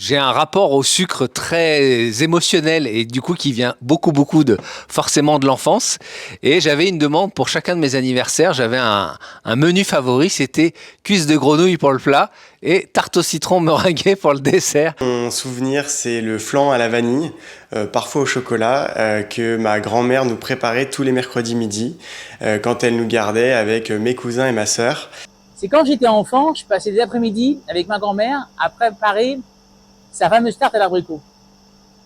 J'ai un rapport au sucre très émotionnel et du coup qui vient beaucoup forcément de l'enfance. Et j'avais une demande pour chacun de mes anniversaires. J'avais un menu favori, c'était cuisse de grenouille pour le plat et tarte au citron meringuée pour le dessert. Mon souvenir, c'est le flan à la vanille, parfois au chocolat, que ma grand-mère nous préparait tous les mercredis midi, quand elle nous gardait avec mes cousins et ma sœur. C'est quand j'étais enfant, je passais des après-midi avec ma grand-mère à préparer sa fameuse tarte à l'abricot.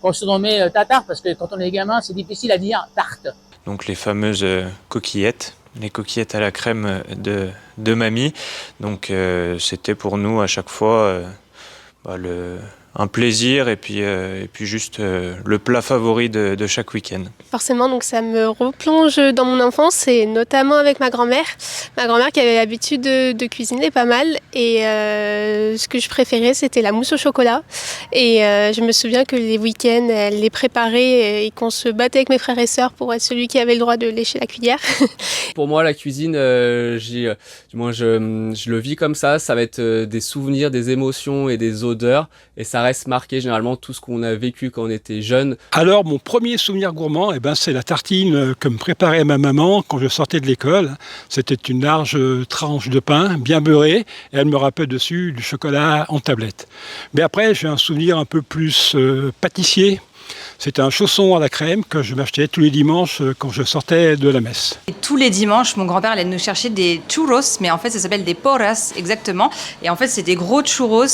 Qu'on se nommait tatar parce que quand on est gamin, c'est difficile à dire tarte. Donc les fameuses coquillettes, les coquillettes à la crème de mamie. Donc c'était pour nous à chaque fois un plaisir et puis juste le plat favori de chaque week-end. Forcément, donc ça me replonge dans mon enfance et notamment avec ma grand-mère. Ma grand-mère qui avait l'habitude de cuisiner pas mal et ce que je préférais c'était la mousse au chocolat. Et je me souviens que les week-ends, elle les préparait et qu'on se battait avec mes frères et sœurs pour être celui qui avait le droit de lécher la cuillère. Pour moi, la cuisine, je le vis comme ça va être des souvenirs, des émotions et des odeurs. Et ça reste marqué généralement tout ce qu'on a vécu quand on était jeune. Alors mon premier souvenir gourmand, c'est la tartine que me préparait ma maman quand je sortais de l'école. C'était une large tranche de pain bien beurrée et elle me râpait dessus du chocolat en tablette. Mais après j'ai un souvenir un peu plus pâtissier. C'était un chausson à la crème que je m'achetais tous les dimanches quand je sortais de la messe. Et tous les dimanches, mon grand-père allait nous chercher des churros, mais en fait ça s'appelle des porras exactement. Et en fait c'est des gros churros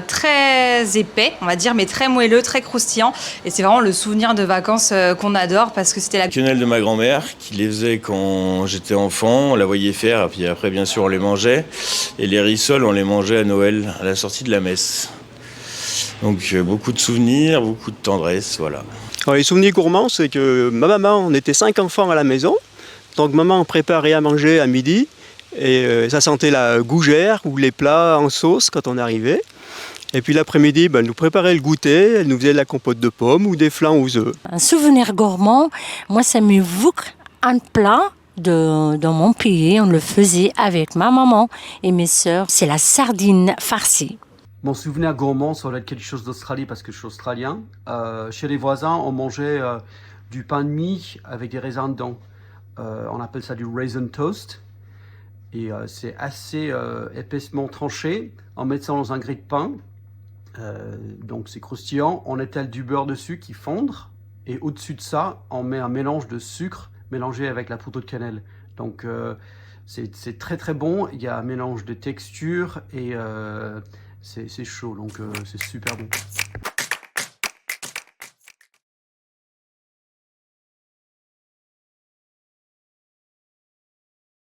très épais, on va dire, mais très moelleux, très croustillants. Et c'est vraiment le souvenir de vacances qu'on adore parce que c'était la quenelle de ma grand-mère qui les faisait quand j'étais enfant. On la voyait faire, et puis après bien sûr on les mangeait. Et les rissoles on les mangeait à Noël, à la sortie de la messe. Donc beaucoup de souvenirs, beaucoup de tendresse, voilà. Alors, les souvenirs gourmands, c'est que ma maman, on était 5 enfants à la maison, donc maman préparait à manger à midi, et ça sentait la gougère ou les plats en sauce quand on arrivait. Et puis l'après-midi, elle nous préparait le goûter, elle nous faisait de la compote de pommes ou des flancs aux œufs. Un souvenir gourmand, moi ça m'évoque un plat dans mon pays, on le faisait avec ma maman et mes sœurs, c'est la sardine farcie. Mon souvenir gourmand, ça va être quelque chose d'Australie parce que je suis australien. Chez les voisins, on mangeait du pain de mie avec des raisins dedans. On appelle ça du raisin toast. Et c'est assez épaissement tranché. On met ça dans un grille de pain. Donc c'est croustillant. On étale du beurre dessus qui fondre. Et au-dessus de ça, on met un mélange de sucre mélangé avec la poudre de cannelle. Donc c'est très très bon. Il y a un mélange de texture et c'est chaud, donc c'est super bon.